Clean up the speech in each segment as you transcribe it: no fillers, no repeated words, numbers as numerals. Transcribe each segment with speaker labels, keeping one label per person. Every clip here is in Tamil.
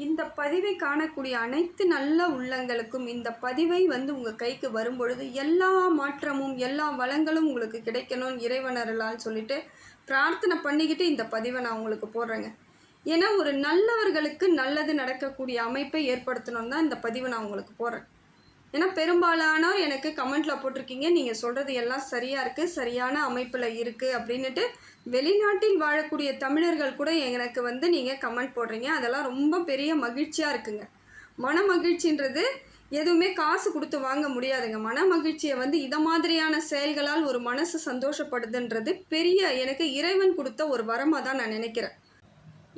Speaker 1: இந்த பதிவை காணக்கூடிய அனைத்து நல்ல உள்ளங்களுக்கும் இந்த பதிவை உங்கள் கைக்கு வரும்பொழுது எல்லா மாற்றமும் எல்லா வளங்களும் உங்களுக்கு கிடைக்கணும்னு இறைவனர்களால் சொல்லிட்டு பிரார்த்தனை பண்ணிக்கிட்டு இந்த பதிவை நான் உங்களுக்கு போடுறேங்க. ஏன்னா ஒரு நல்லவர்களுக்கு நல்லது நடக்கக்கூடிய அமைப்பை ஏற்படுத்தணும்னு தான் இந்த பதிவை நான் உங்களுக்கு போடுறேன். ஏன்னா பெரும்பாலானோர் எனக்கு கமெண்ட்டில் போட்டிருக்கீங்க, நீங்கள் சொல்கிறது எல்லாம் சரியாக இருக்குது, சரியான அமைப்பில் இருக்குது அப்படின்ட்டு. வெளிநாட்டில் வாழக்கூடிய தமிழர்கள் கூட எனக்கு நீங்கள் கமெண்ட் போடுறீங்க. அதெல்லாம் ரொம்ப பெரிய மகிழ்ச்சியாக இருக்குங்க. மன மகிழ்ச்சின்றது எதுவுமே காசு கொடுத்து வாங்க முடியாதுங்க. மன மகிழ்ச்சியை இதை மாதிரியான செயல்களால் ஒரு மனசு சந்தோஷப்படுதுன்றது பெரிய எனக்கு இறைவன் கொடுத்த ஒரு வரமாக தான் நான் நினைக்கிறேன்.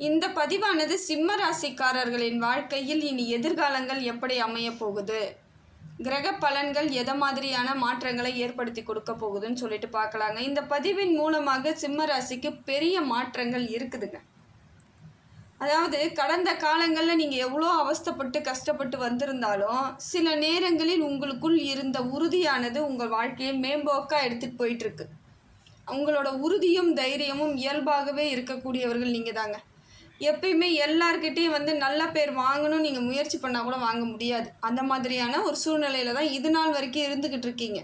Speaker 1: இந்த பதிவானது சிம்ம ராசிக்காரர்களின் வாழ்க்கையில் இனி எதிர்காலங்கள் எப்படி அமைய போகுது, கிரக பலன்கள் எதை மாதிரியான மாற்றங்களை ஏற்படுத்தி கொடுக்க போகுதுன்னு சொல்லிட்டு பார்க்கலாங்க. இந்த பதிவின் மூலமாக சிம்ம ராசிக்கு பெரிய மாற்றங்கள் இருக்குதுங்க. அதாவது கடந்த காலங்களில் நீங்கள் எவ்வளோ அவஸ்தைப்பட்டு கஷ்டப்பட்டு வந்திருந்தாலும் சில நேரங்களில் உங்களுக்குள் இருந்த உறுதியானது உங்கள் வாழ்க்கையை மேம்போக்காக எடுத்துகிட்டு போயிட்டுருக்கு. உங்களோட உறுதியும் தைரியமும் இயல்பாகவே இருக்கக்கூடியவர்கள் நீங்கள் தாங்க. எப்பயுமே எல்லார்கிட்டையும் நல்ல பேர் வாங்கணும்னு நீங்கள் முயற்சி பண்ணால் கூட வாங்க முடியாது. அந்த மாதிரியான ஒரு சூழ்நிலையில் தான் இது நாள் வரைக்கும் இருந்துக்கிட்டு இருக்கீங்க.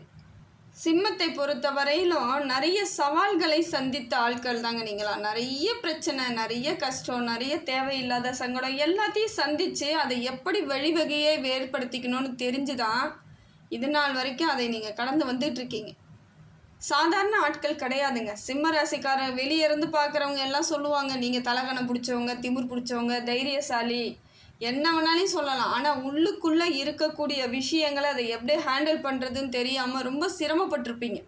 Speaker 1: சிம்மத்தை பொறுத்த வரையிலும் நிறைய சவால்களை சந்தித்த ஆட்கள் தாங்க நீங்களாம். நிறைய பிரச்சனை, நிறைய கஷ்டம், நிறைய தேவையில்லாத சங்கடம் எல்லாத்தையும் சந்தித்து அதை எப்படி வழிவகையை ஏற்படுத்திக்கணும்னு தெரிஞ்சு தான் இது நாள் வரைக்கும் அதை நீங்கள் கடந்து வந்துட்டுருக்கீங்க. சாதாரண ஆட்கள் கிடையாதுங்க. சிம்ம ராசிக்காரன் வெளியே இருந்து பார்க்குறவங்க எல்லாம் சொல்லுவாங்க, நீங்கள் தலகணம் பிடிச்சவங்க, திமிர் பிடிச்சவங்க, தைரியசாலி, என்ன வேணாலையும் சொல்லலாம். ஆனால் உள்ளுக்குள்ளே இருக்கக்கூடிய விஷயங்களை அதை எப்படி ஹேண்டில் பண்ணுறதுன்னு தெரியாமல் ரொம்ப சிரமப்பட்டிருப்பீங்க.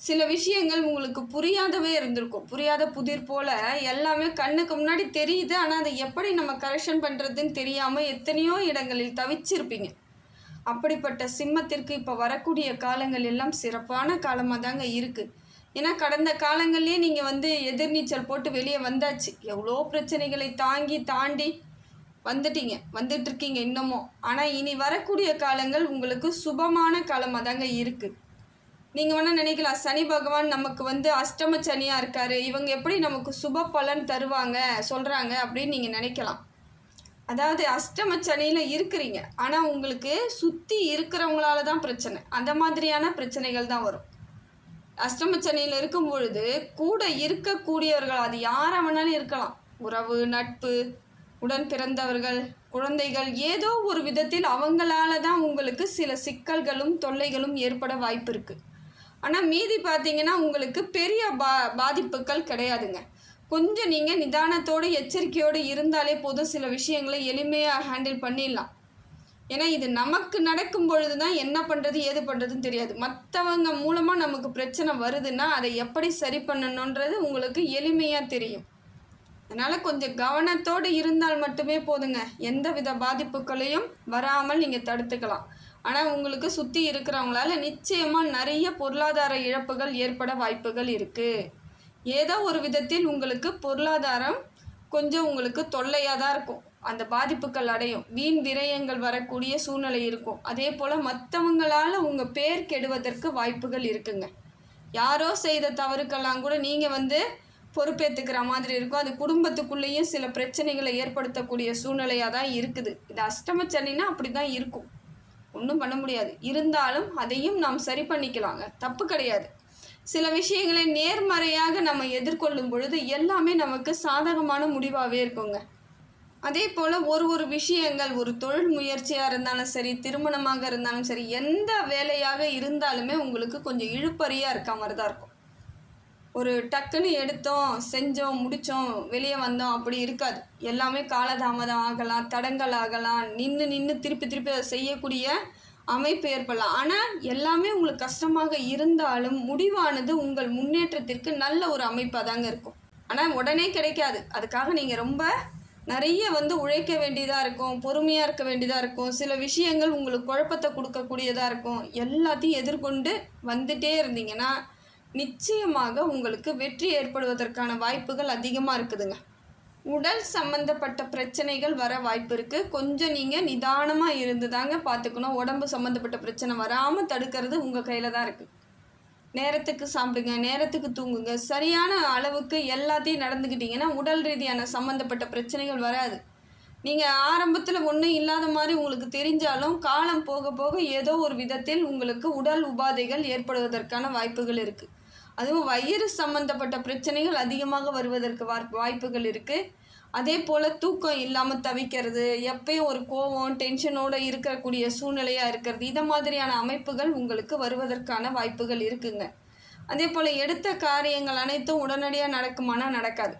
Speaker 1: சில விஷயங்கள் உங்களுக்கு புரியாதவே இருந்திருக்கும். புரியாத புதிர் போல் எல்லாமே கண்ணுக்கு முன்னாடி தெரியுது, ஆனால் அதை எப்படி நம்ம கரெக்ஷன் பண்ணுறதுன்னு தெரியாமல் எத்தனையோ இடங்களில் தவிச்சிருப்பீங்க. அப்படிப்பட்ட சிம்மத்திற்கு இப்போ வரக்கூடிய காலங்கள் எல்லாம் சிறப்பான காலமாக தாங்க இருக்குது. ஏன்னா கடந்த காலங்கள்லேயே நீங்கள் எதிர்நீச்சல் போட்டு வெளியே வந்தாச்சு. எவ்வளோ பிரச்சனைகளை தாண்டி வந்துட்டுருக்கீங்க இன்னமும். ஆனால் இனி வரக்கூடிய காலங்கள் உங்களுக்கு சுபமான காலமாக தாங்க இருக்குது. நீங்கள் வேணால் நினைக்கலாம், சனி பகவான் நமக்கு அஷ்டம சனியாக இருக்கார், இவங்க எப்படி நமக்கு சுப பலன் தருவாங்க சொல்கிறாங்க அப்படின்னு நீங்கள் நினைக்கலாம். அதாவது அஷ்டம சனியில் இருக்கிறீங்க, ஆனால் உங்களுக்கு சுற்றி இருக்கிறவங்களால தான் பிரச்சனை. அந்த மாதிரியான பிரச்சனைகள் தான் வரும். அஷ்டம சனியில் இருக்கும் பொழுது கூட இருக்கக்கூடியவர்கள், அது யாரை வேணாலும் இருக்கலாம், உறவு, நட்பு, உடன் பிறந்தவர்கள், குழந்தைகள், ஏதோ ஒரு விதத்தில் அவங்களால தான் உங்களுக்கு சில சிக்கல்களும் தொல்லைகளும் ஏற்பட வாய்ப்பு இருக்குது. ஆனால் மீதி பார்த்தீங்கன்னா உங்களுக்கு பெரிய பாதிப்புகள் கிடையாதுங்க. கொஞ்சம் நீங்கள் நிதானத்தோடு எச்சரிக்கையோடு இருந்தாலே போதும், சில விஷயங்களை எளிமையாக ஹேண்டில் பண்ணிடலாம். ஏன்னா இது நமக்கு நடக்கும் பொழுது தான் என்ன பண்ணுறது ஏது பண்ணுறதுன்னு தெரியாது. மற்றவங்க மூலமாக நமக்கு பிரச்சனை வருதுன்னா அதை எப்படி சரி பண்ணணுன்றது உங்களுக்கு எளிமையாக தெரியும். அதனால் கொஞ்சம் கவனத்தோடு இருந்தால் மட்டுமே போதுங்க. எந்த வித பாதிப்புகளையும் வராமல் நீங்கள் தடுத்துக்கலாம். ஆனால் உங்களுக்கு சுற்றி இருக்கிறவங்களால நிச்சயமாக நிறைய பொருளாதார இழப்புகள் ஏற்பட வாய்ப்புகள் இருக்குது. ஏதோ ஒரு விதத்தில் உங்களுக்கு பொருளாதாரம் கொஞ்சம் உங்களுக்கு தொல்லையாக தான் இருக்கும். அந்த பாதிப்புகள் அடையும், வீண் விரயங்கள் வரக்கூடிய சூழ்நிலை இருக்கும். அதே போல் மற்றவங்களால் உங்கள் பேர் கெடுவதற்கு வாய்ப்புகள் இருக்குங்க. யாரோ செய்த தவறுக்கெல்லாம் கூட நீங்கள் பொறுப்பேற்றுக்கிற மாதிரி இருக்கும். அது குடும்பத்துக்குள்ளேயும் சில பிரச்சனைகளை ஏற்படுத்தக்கூடிய சூழ்நிலையாக தான் இருக்குது. இது அஷ்டம சனின்னா அப்படி தான் இருக்கும், ஒன்றும் பண்ண முடியாது. இருந்தாலும் அதையும் நாம் சரி பண்ணிக்கலாங்க, தப்பு கிடையாது. சில விஷயங்களை நேர்மறையாக நம்ம எதிர்கொள்ளும் பொழுது எல்லாமே நமக்கு சாதகமான முடிவாகவே இருக்குங்க. அதே போல் ஒரு விஷயங்கள், ஒரு தொழில் முயற்சியாக இருந்தாலும் சரி, திருமணமாக இருந்தாலும் சரி, எந்த வேலையாக இருந்தாலுமே உங்களுக்கு கொஞ்சம் இழுப்பறியாக இருக்க மாதிரி தான் இருக்கும். ஒரு டக்குன்னு எடுத்தோம், செஞ்சோம், முடித்தோம், வெளியே வந்தோம் அப்படி இருக்காது. எல்லாமே காலதாமதம் ஆகலாம், தடங்கள் ஆகலாம், நின்று திருப்பி அதை செய்யக்கூடிய அமைப்பு ஏற்படலாம். ஆனால் எல்லாமே உங்களுக்கு கஷ்டமாக இருந்தாலும் முடிவானது உங்கள் முன்னேற்றத்திற்கு நல்ல ஒரு அமைப்பாக தாங்க இருக்கும். ஆனால் உடனே கிடைக்காது. அதுக்காக நீங்கள் ரொம்ப நிறைய உழைக்க வேண்டியதாக இருக்கும், பொறுமையாக இருக்க வேண்டியதாக இருக்கும். சில விஷயங்கள் உங்களுக்கு குழப்பத்தை கொடுக்கக்கூடியதாக இருக்கும். எல்லாத்தையும் எதிர்கொண்டு வந்துட்டே இருந்தீங்கன்னா நிச்சயமாக உங்களுக்கு வெற்றி ஏற்படுவதற்கான வாய்ப்புகள் அதிகமாக இருக்குதுங்க. உடல் சம்மந்தப்பட்ட பிரச்சனைகள் வர வாய்ப்பு இருக்குது. கொஞ்சம் நீங்கள் நிதானமாக இருந்து தாங்க பார்த்துக்கணும். உடம்பு சம்மந்தப்பட்ட பிரச்சனை வராமல் தடுக்கிறது உங்கள் கையில் தான் இருக்குது. நேரத்துக்கு சாப்பிடுங்க, நேரத்துக்கு தூங்குங்க, சரியான அளவுக்கு எல்லாத்தையும் நடந்துக்கிட்டிங்கன்னா உடல் ரீதியான சம்மந்தப்பட்ட பிரச்சனைகள் வராது. நீங்கள் ஆரம்பத்தில் ஒன்றும் இல்லாத மாதிரி உங்களுக்கு தெரிஞ்சாலும் காலம் போக போக ஏதோ ஒரு விதத்தில் உங்களுக்கு உடல் உபாதைகள் ஏற்படுவதற்கான வாய்ப்புகள் இருக்குது. அதுவும் வயிறு சம்மந்தப்பட்ட பிரச்சனைகள் அதிகமாக வருவதற்கு வாய்ப்புகள் இருக்குது. அதே போல் தூக்கம் இல்லாமல் தவிக்கிறது, எப்பயும் ஒரு கோவம் டென்ஷனோடு இருக்கக்கூடிய சூழ்நிலையாக இருக்கிறது, இதை மாதிரியான அமைப்புகள் உங்களுக்கு வருவதற்கான வாய்ப்புகள் இருக்குங்க. அதே போல் எடுத்த காரியங்கள் அனைத்தும் உடனடியாக நடக்குமானா நடக்காது.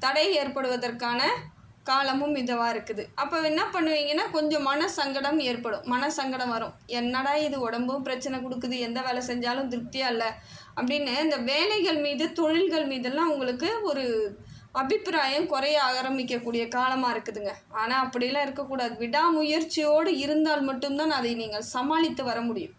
Speaker 1: தடை ஏற்படுவதற்கான காலமும் இதுவாக இருக்குது. அப்போ என்ன பண்ணுவீங்கன்னா கொஞ்சம் மன சங்கடம் ஏற்படும். மன சங்கடம் வரும். என்னடா இது உடம்பும் பிரச்சனை கொடுக்குது, எந்த வேலை செஞ்சாலும் திருப்தியாக இல்லை அப்படின்னு இந்த வேலைகள் மீது தொழில்கள் மீதெல்லாம் உங்களுக்கு ஒரு அபிப்பிராயம் குறைய ஆரம்பிக்கக்கூடிய காலமாக இருக்குதுங்க. ஆனால் அப்படிலாம் இருக்கக்கூடாது. விடாமுயற்சியோடு இருந்தால் மட்டும்தான் அதை நீங்கள் சமாளித்து வர முடியும்.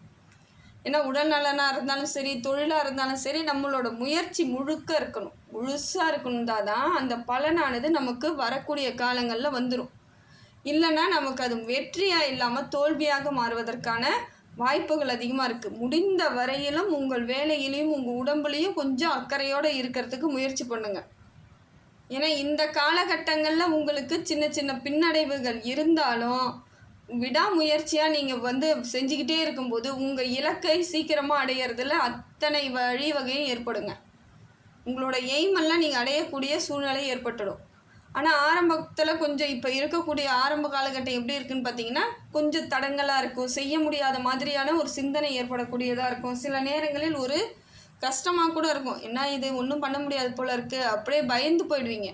Speaker 1: ஏன்னா உடல் நலனாக இருந்தாலும் சரி, தொழிலாக இருந்தாலும் சரி, நம்மளோட முயற்சி முழுக்க இருக்கணும், முழுசாக இருக்கணும். தான் அந்த பலனானது நமக்கு வரக்கூடிய காலங்களில் வந்துடும். இல்லைன்னா நமக்கு அது வெற்றியாக இல்லாமல் தோல்வியாக மாறுவதற்கான வாய்ப்புகள் அதிகமாக இருக்குது. முடிந்த வரையிலும் உங்கள் வேலையிலையும் உங்கள் உடம்புலையும் கொஞ்சம் அக்கறையோடு இருக்கிறதுக்கு முயற்சி பண்ணுங்கள். ஏன்னா இந்த காலகட்டங்களில் உங்களுக்கு சின்ன சின்ன பின்னடைவுகள் இருந்தாலும் விடாமுயற்சியாக நீங்கள் செஞ்சுக்கிட்டே இருக்கும்போது உங்கள் இலக்கை சீக்கிரமாக அடையிறதுல அத்தனை வழிவகையும் ஏற்படுங்க. உங்களோட எய்மெல்லாம் நீங்கள் அடையக்கூடிய சூழ்நிலை ஏற்பட்டுடும். ஆனால் ஆரம்பத்தில் கொஞ்சம் இப்போ இருக்கக்கூடிய ஆரம்ப காலகட்டம் எப்படி இருக்குன்னு பார்த்தீங்கன்னா கொஞ்சம் தடங்களாக இருக்கும், செய்ய முடியாத மாதிரியான ஒரு சிந்தனை ஏற்படக்கூடியதாக இருக்கும். சில நேரங்களில் ஒரு கஷ்டமாக கூட இருக்கும். என்ன இது ஒன்றும் பண்ண முடியாது போல இருக்குது, அப்படியே பயந்து போயிடுவீங்க.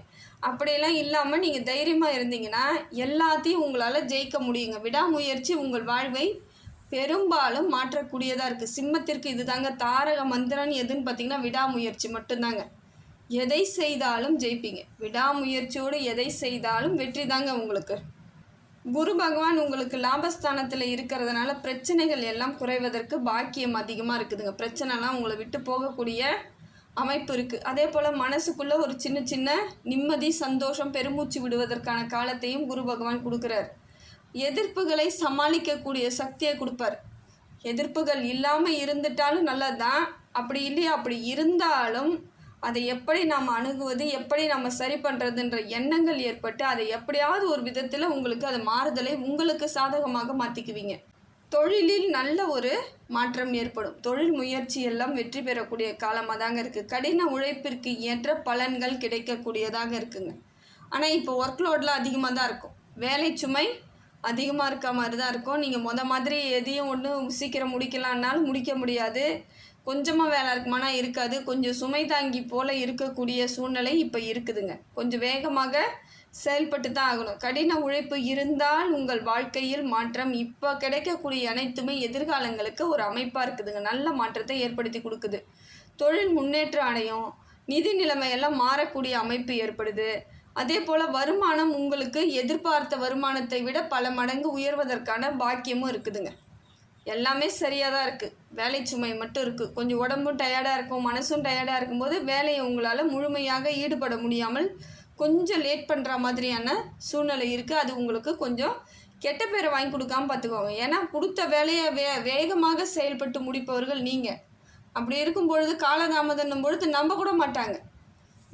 Speaker 1: அப்படியெல்லாம் இல்லாமல் நீங்கள் தைரியமாக இருந்தீங்கன்னா எல்லாத்தையும் உங்களால் ஜெயிக்க முடியுங்க. விடாமுயற்சி உங்கள் வாழ்வை பெரும்பாலும் மாற்றக்கூடியதாக இருக்குது. சிம்மத்திற்கு இது தாங்க தாரக மந்திரம்னு எதுன்னு பார்த்தீங்கன்னா விடாமுயற்சி மட்டும்தாங்க. எதை செய்தாலும் ஜெயிப்பீங்க. விடாமுயற்சியோடு எதை செய்தாலும் வெற்றி தாங்க உங்களுக்கு. குரு பகவான் உங்களுக்கு லாபஸ்தானத்தில் இருக்கிறதுனால பிரச்சனைகள் எல்லாம் குறைவதற்கு பாக்கியம் அதிகமாக இருக்குதுங்க. பிரச்சனைலாம் உங்களை விட்டு போகக்கூடிய அமைப்பு இருக்குது. அதே போல் மனசுக்குள்ளே ஒரு சின்ன சின்ன நிம்மதி, சந்தோஷம், பெருமூச்சு விடுவதற்கான காலத்தையும் குரு பகவான் கொடுக்குறார். எதிர்ப்புகளை சமாளிக்கக்கூடிய சக்தியை கொடுப்பார். எதிர்ப்புகள் இல்லாமல் இருந்துட்டாலும் நல்லது தான். அப்படி இல்லையா, அப்படி இருந்தாலும் அதை எப்படி நாம் அணுகுவது, எப்படி நம்ம சரி பண்ணுறதுன்ற எண்ணங்கள் ஏற்பட்டு அதை எப்படியாவது ஒரு விதத்தில் உங்களுக்கு அது மாறுதலை உங்களுக்கு சாதகமாக மாற்றிக்குவீங்க. தொழிலில் நல்ல ஒரு மாற்றம் ஏற்படும். தொழில் முயற்சி எல்லாம் வெற்றி பெறக்கூடிய காலமாக தாங்க இருக்குது. கடின உழைப்பிற்கு ஏற்ற பலன்கள் கிடைக்கக்கூடியதாக இருக்குங்க. ஆனால் இப்போ ஒர்க்லோடெலாம் அதிகமாக தான் இருக்கும். வேலை சுமை அதிகமாக இருக்க மாதிரி தான் இருக்கும். நீங்கள் மாதிரி எதையும் ஒன்றும் சீக்கிரம் முடிக்கலான்னாலும் முடிக்க முடியாது. கொஞ்சமாக வேலை இருக்குமானா இருக்காது. கொஞ்சம் சுமை தாங்கி போல் இருக்கக்கூடிய சூழ்நிலை இப்போ இருக்குதுங்க. கொஞ்சம் வேகமாக செயல்பட்டு தான் ஆகணும். கடின உழைப்பு இருந்தால் உங்கள் வாழ்க்கையில் மாற்றம் இப்போ கிடைக்கக்கூடிய அனைத்துமே எதிர்காலங்களுக்கு ஒரு அமைப்பாக இருக்குதுங்க. நல்ல மாற்றத்தை ஏற்படுத்தி கொடுக்குது. தொழில் முன்னேற்றம் அடையும். நிதி நிலைமையெல்லாம் மாறக்கூடிய அமைப்பு ஏற்படுது. அதே போல் வருமானம் உங்களுக்கு எதிர்பார்த்த வருமானத்தை விட பல மடங்கு உயர்வதற்கான பாக்கியமும் இருக்குதுங்க. எல்லாமே சரியாக தான் இருக்குது. வேலை சுமை மட்டும் இருக்குது. கொஞ்சம் உடம்பும் டயர்டாக இருக்கும், மனசும் டயர்டாக இருக்கும்போது வேலையை உங்களால் முழுமையாக ஈடுபட முடியாமல் கொஞ்சம் லேட் பண்ணுற மாதிரியான சூழ்நிலை இருக்குது. அது உங்களுக்கு கொஞ்சம் கெட்ட பேரை வாங்கி கொடுக்காமல் பார்த்துக்கோங்க. ஏன்னா கொடுத்த வேலையை வேகமாக செயல்பட்டு முடிப்பவர்கள் நீங்கள். அப்படி இருக்கும் பொழுது காலதாமதம் பொழுது நம்ப கூட மாட்டாங்க.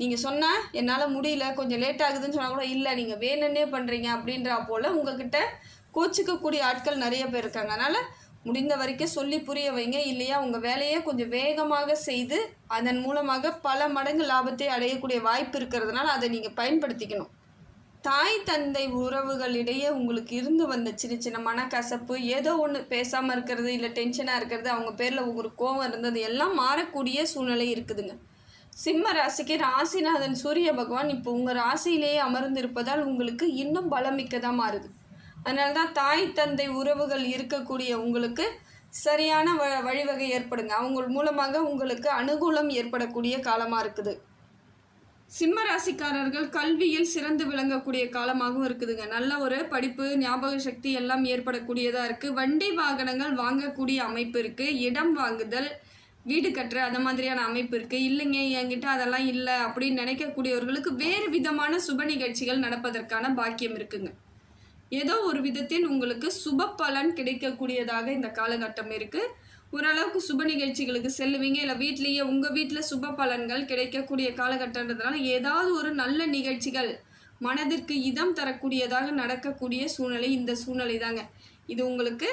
Speaker 1: நீங்கள் சொன்னால் என்னால் முடியல, கொஞ்சம் லேட் ஆகுதுன்னு சொன்னால் கூட இல்லை நீங்கள் வேணுன்னே பண்ணுறீங்க அப்படின்றா போல் உங்ககிட்ட கோச்சிக்கக்கூடிய ஆட்கள் நிறைய பேர் இருக்காங்க. அதனால் முடிந்த வரைக்கும் சொல்லி புரிய வைங்க. இல்லையா உங்கள் வேலையை கொஞ்சம் வேகமாக செய்து அதன் மூலமாக பல மடங்கு லாபத்தை அடையக்கூடிய வாய்ப்பு இருக்கிறதுனால அதை நீங்கள் பயன்படுத்திக்கணும். தாய் தந்தை உறவுகளிடையே உங்களுக்கு இருந்து வந்த சின்ன சின்ன மனக்கசப்பு, ஏதோ ஒன்று பேசாமல் இருக்கிறது, இல்லை டென்ஷனாக இருக்கிறது, அவங்க பேரில் உங்களுக்கு கோபம் இருந்தது எல்லாம் மாறக்கூடிய சூழ்நிலை இருக்குதுங்க. சிம்ம ராசிக்கு ராசிநாதன் சூரிய பகவான் இப்போ உங்கள் ராசியிலேயே அமர்ந்திருப்பதால் உங்களுக்கு இன்னும் பலமிக்கதாக மாறுது. அதனால தான் தாய் தந்தை உறவுகள் இருக்கக்கூடிய உங்களுக்கு சரியான வழிவகை ஏற்படுங்க. அவங்க மூலமாக உங்களுக்கு அனுகூலம் ஏற்படக்கூடிய காலமாக இருக்குது. சிம்ம ராசிக்காரர்கள் கல்வியில் சிறந்து விளங்கக்கூடிய காலமாகவும் இருக்குதுங்க. நல்ல ஒரு படிப்பு, ஞாபக சக்தி எல்லாம் ஏற்படக்கூடியதாக இருக்குது. வண்டி வாகனங்கள் வாங்கக்கூடிய அமைப்பு இருக்குது. இடம் வாங்குதல், வீடு கட்டுற அந்த மாதிரியான அமைப்பு இருக்குது. இல்லைங்க என்கிட்ட அதெல்லாம் இல்லை அப்படின்னு நினைக்கக்கூடியவர்களுக்கு வேறு விதமான சுப நிகழ்ச்சிகள் நடப்பதற்கான பாக்கியம் இருக்குங்க. ஏதோ ஒரு விதத்தில் உங்களுக்கு சுப பலன் கிடைக்கக்கூடியதாக இந்த காலகட்டம் இருக்குது. ஓரளவுக்கு சுப நிகழ்ச்சிகளுக்கு செல்லுவீங்க. இல்லை வீட்லேயே உங்கள் வீட்டில் சுப பலன்கள் கிடைக்கக்கூடிய காலகட்டன்றதுனால ஏதாவது ஒரு நல்ல நிகழ்ச்சிகள் மனதிற்கு இதம் தரக்கூடியதாக நடக்கக்கூடிய சூழ்நிலை இந்த சூழ்நிலை தாங்க. இது உங்களுக்கு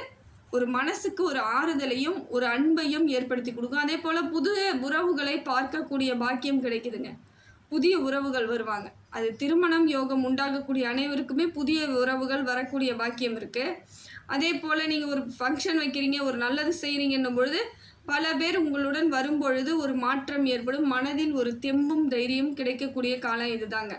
Speaker 1: ஒரு மனசுக்கு ஒரு ஆறுதலையும் ஒரு அன்பையும் ஏற்படுத்தி கொடுக்கும். அதே போல் புதிய உறவுகளை பார்க்கக்கூடிய பாக்கியம் கிடைக்குதுங்க. புதிய உறவுகள் வருவாங்க. அது திருமணம் யோகம் உண்டாகக்கூடிய அனைவருக்குமே புதிய உறவுகள் வரக்கூடிய பாக்கியம் இருக்குது. அதே போல் நீங்கள் ஒரு ஃபங்க்ஷன் வைக்கிறீங்க, ஒரு நல்லது செய்கிறீங்கன்னும் பொழுது பல பேர் உங்களுடன் வரும்பொழுது ஒரு மாற்றம் ஏற்படும். மனதில் ஒரு தெம்பும் தைரியம் கிடைக்கக்கூடிய காலம் இதுதாங்க.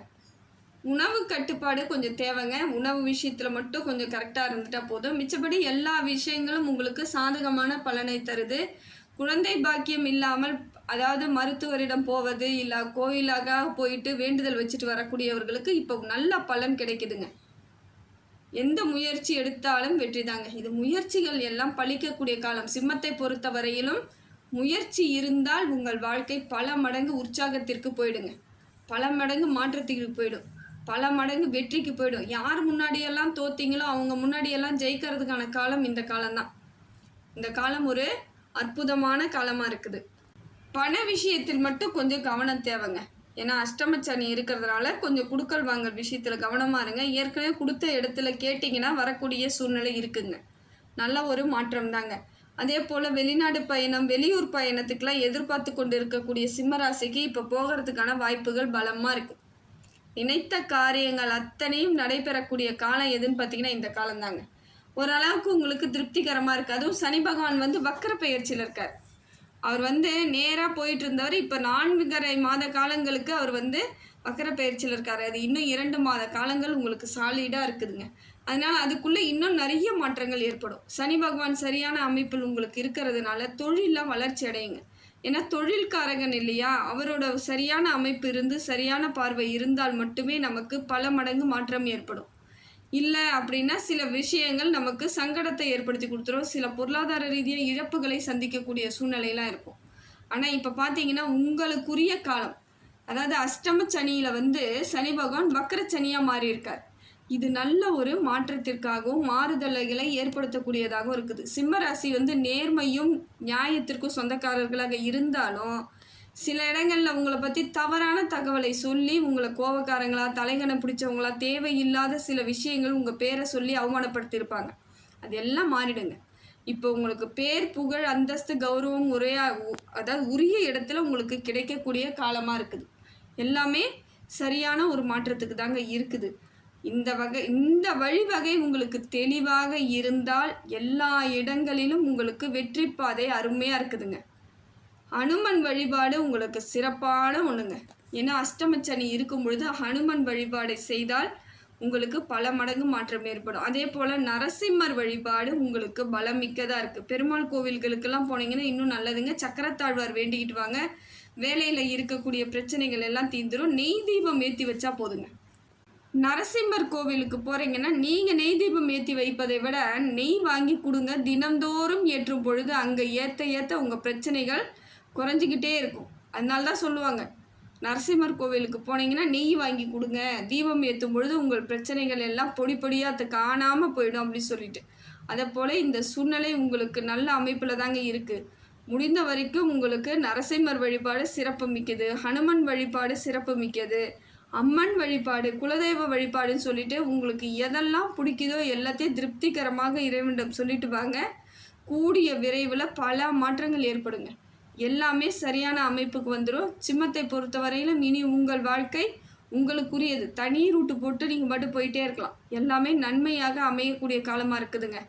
Speaker 1: உணவு கட்டுப்பாடு கொஞ்சம் தேவைங்க. உணவு விஷயத்தில் மட்டும் கொஞ்சம் கரெக்டாக இருந்துட்டால் போதும். மிச்சப்படி எல்லா விஷயங்களும் உங்களுக்கு சாதகமான பலனை தருது. குழந்தை பாக்கியம் இல்லாமல், அதாவது மருத்துவரிடம் போவது இல்லை கோயிலாக போயிட்டு வேண்டுதல் வச்சுட்டு வரக்கூடியவர்களுக்கு இப்போ நல்ல பலன் கிடைக்குதுங்க. எந்த முயற்சி எடுத்தாலும் வெற்றி தாங்க. இது முயற்சிகள் எல்லாம் பலிக்கக்கூடிய காலம். சிம்மத்தை பொறுத்த வரையிலும் முயற்சி இருந்தால் உங்கள் வாழ்க்கை பல மடங்கு உற்சாகத்திற்கு போயிடுங்க, பல மடங்கு மாற்றத்திற்கு போயிடும், பல மடங்கு வெற்றிக்கு போயிடும். யார் முன்னாடியெல்லாம் தோத்தீங்களோ அவங்க முன்னாடியெல்லாம் ஜெயிக்கிறதுக்கான காலம் இந்த காலம்தான். இந்த காலம் ஒரு அற்புதமான காலமாக இருக்குது. பண விஷயத்தில் மட்டும் கொஞ்சம் கவனம் தேவைங்க. ஏன்னா அஷ்டமச்சனி இருக்கிறதுனால கொஞ்சம் கொடுக்கல் வாங்கல் விஷயத்தில் கவனமாக இருங்க. ஏற்கனவே கொடுத்த இடத்துல கேட்டிங்கன்னா வரக்கூடிய சூழ்நிலை இருக்குங்க. நல்ல ஒரு மாற்றம் தாங்க. அதே போல் வெளிநாடு பயணம், வெளியூர் பயணத்துக்கெலாம் எதிர்பார்த்து கொண்டு இருக்கக்கூடிய சிம்மராசிக்கு இப்போ போகிறதுக்கான வாய்ப்புகள் பலமாக இருக்குது. நினைத்த காரியங்கள் அத்தனையும் நடைபெறக்கூடிய காலம் எதுன்னு பார்த்தீங்கன்னா இந்த காலம்தாங்க. ஓரளவுக்கு உங்களுக்கு திருப்திகரமாக இருக்குது. அதுவும் சனி பகவான் வக்கர பெயர்ச்சியில் இருக்கார். அவர் நேராக போயிட்டு இருந்தவர் இப்போ 4.5 மாத காலங்களுக்கு அவர் வக்கர பெயர்ச்சியில் இருக்கார். அது இன்னும் 2 மாத காலங்கள் உங்களுக்கு சாலிடாக இருக்குதுங்க. அதனால் அதுக்குள்ளே இன்னும் நிறைய மாற்றங்கள் ஏற்படும். சனி பகவான் சரியான அமைப்பில் உங்களுக்கு இருக்கிறதுனால தொழிலில் வளர்ச்சி அடையுங்க. ஏன்னா தொழில்காரகன் இல்லையா, அவரோட சரியான அமைப்பு இருந்து சரியான பார்வை இருந்தால் மட்டுமே நமக்கு பல மடங்கு மாற்றம் ஏற்படும். இல்லை அப்படின்னா சில விஷயங்கள் நமக்கு சங்கடத்தை ஏற்படுத்தி கொடுத்துரும். சில பொருளாதார ரீதியாக இழப்புகளை சந்திக்கக்கூடிய சூழ்நிலையெல்லாம் இருக்கும். ஆனால் இப்போ பார்த்தீங்கன்னா உங்களுக்குரிய காலம், அதாவது அஷ்டம சனியில் சனி பகவான் வக்கர சனியாக மாறி இருக்கார். இது நல்ல ஒரு மாற்றத்திற்காகவும் மாறுதல்களை ஏற்படுத்தக்கூடியதாகவும் இருக்குது. சிம்மராசி நேர்மையும் நியாயத்திற்கும் சொந்தக்காரர்களாக இருந்தாலும் சில இடங்களில் உங்களை பற்றி தவறான தகவலை சொல்லி உங்களை கோபக்காரங்களா, தலைகணை பிடிச்சவங்களா, தேவையில்லாத சில விஷயங்கள் உங்கள் பேரை சொல்லி அவமானப்படுத்தியிருப்பாங்க. அதெல்லாம் மாறிடுங்க. இப்போ உங்களுக்கு பேர், புகழ், அந்தஸ்து, கௌரவம் அதாவது உரிய இடத்துல உங்களுக்கு கிடைக்கக்கூடிய காலமாக இருக்குது. எல்லாமே சரியான ஒரு மாற்றத்துக்கு தாங்க இருக்குது. இந்த வழிவகை உங்களுக்கு தெளிவாக இருந்தால் எல்லா இடங்களிலும் உங்களுக்கு வெற்றி பாதை அருமையாக இருக்குதுங்க. ஹனுமன் வழிபாடு உங்களுக்கு சிறப்பான ஒன்றுங்க. ஏன்னா அஷ்டமச்சனி இருக்கும் பொழுது ஹனுமன் வழிபாடை செய்தால் உங்களுக்கு பல மடங்கு மாற்றம் ஏற்படும். அதே போல் நரசிம்மர் வழிபாடு உங்களுக்கு பலம் மிக்கதாக இருக்குது. பெருமாள் கோவில்களுக்கெல்லாம் போனீங்கன்னா இன்னும் நல்லதுங்க. சக்கரத்தாழ்வார் வேண்டிக்கிட்டு வாங்க. வேலையில் இருக்கக்கூடிய பிரச்சனைகள் எல்லாம் தீர்ந்துடும். நெய் தீபம் ஏற்றி வச்சா போதுங்க. நரசிம்மர் கோவிலுக்கு போகிறீங்கன்னா நீங்கள் நெய் தீபம் ஏற்றி வைப்பதை விட நெய் வாங்கி கொடுங்க. தினந்தோறும் ஏற்றும் பொழுது அங்கே ஏற்ற உங்கள் பிரச்சனைகள் குறைஞ்சிக்கிட்டே இருக்கும். அதனால தான் சொல்லுவாங்க, நரசிம்மர் கோவிலுக்கு போனீங்கன்னா நெய் வாங்கி கொடுங்க, தீபம் ஏற்றும் பொழுது உங்கள் பிரச்சனைகள் எல்லாம் பொடி பொடியாக அது காணாமல் போயிடும் அப்படின்னு சொல்லிட்டு. அதே போல் இந்த சூழ்நிலை உங்களுக்கு நல்ல அமைப்பில் தாங்க இருக்குது. முடிந்த வரைக்கும் உங்களுக்கு நரசிம்மர் வழிபாடு சிறப்பு மிக்கது, ஹனுமன் வழிபாடு சிறப்பு மிக்கது, அம்மன் வழிபாடு, குலதெய்வ வழிபாடுன்னு சொல்லிட்டு உங்களுக்கு எதெல்லாம் பிடிக்குதோ எல்லாத்தையும் திருப்திகரமாக இறைவனிடம் சொல்லிட்டு வாங்க. கூடிய விரைவில் பல மாற்றங்கள் ஏற்படுங்க. எல்லாமே சரியான அமைப்புக்கு வந்துடும். சிம்மத்தை பொறுத்தவரையிலும் இனி உங்கள் வாழ்க்கை உங்களுக்குரியது. தனி ரூட்டு போட்டு நீங்கள் மட்டும் போயிட்டே இருக்கலாம். எல்லாமே நன்மையாக அமையக்கூடிய காலமாக இருக்குதுங்க.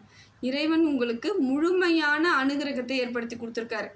Speaker 1: இறைவன் உங்களுக்கு முழுமையான அனுகிரகத்தை ஏற்படுத்தி கொடுத்துருக்காரு.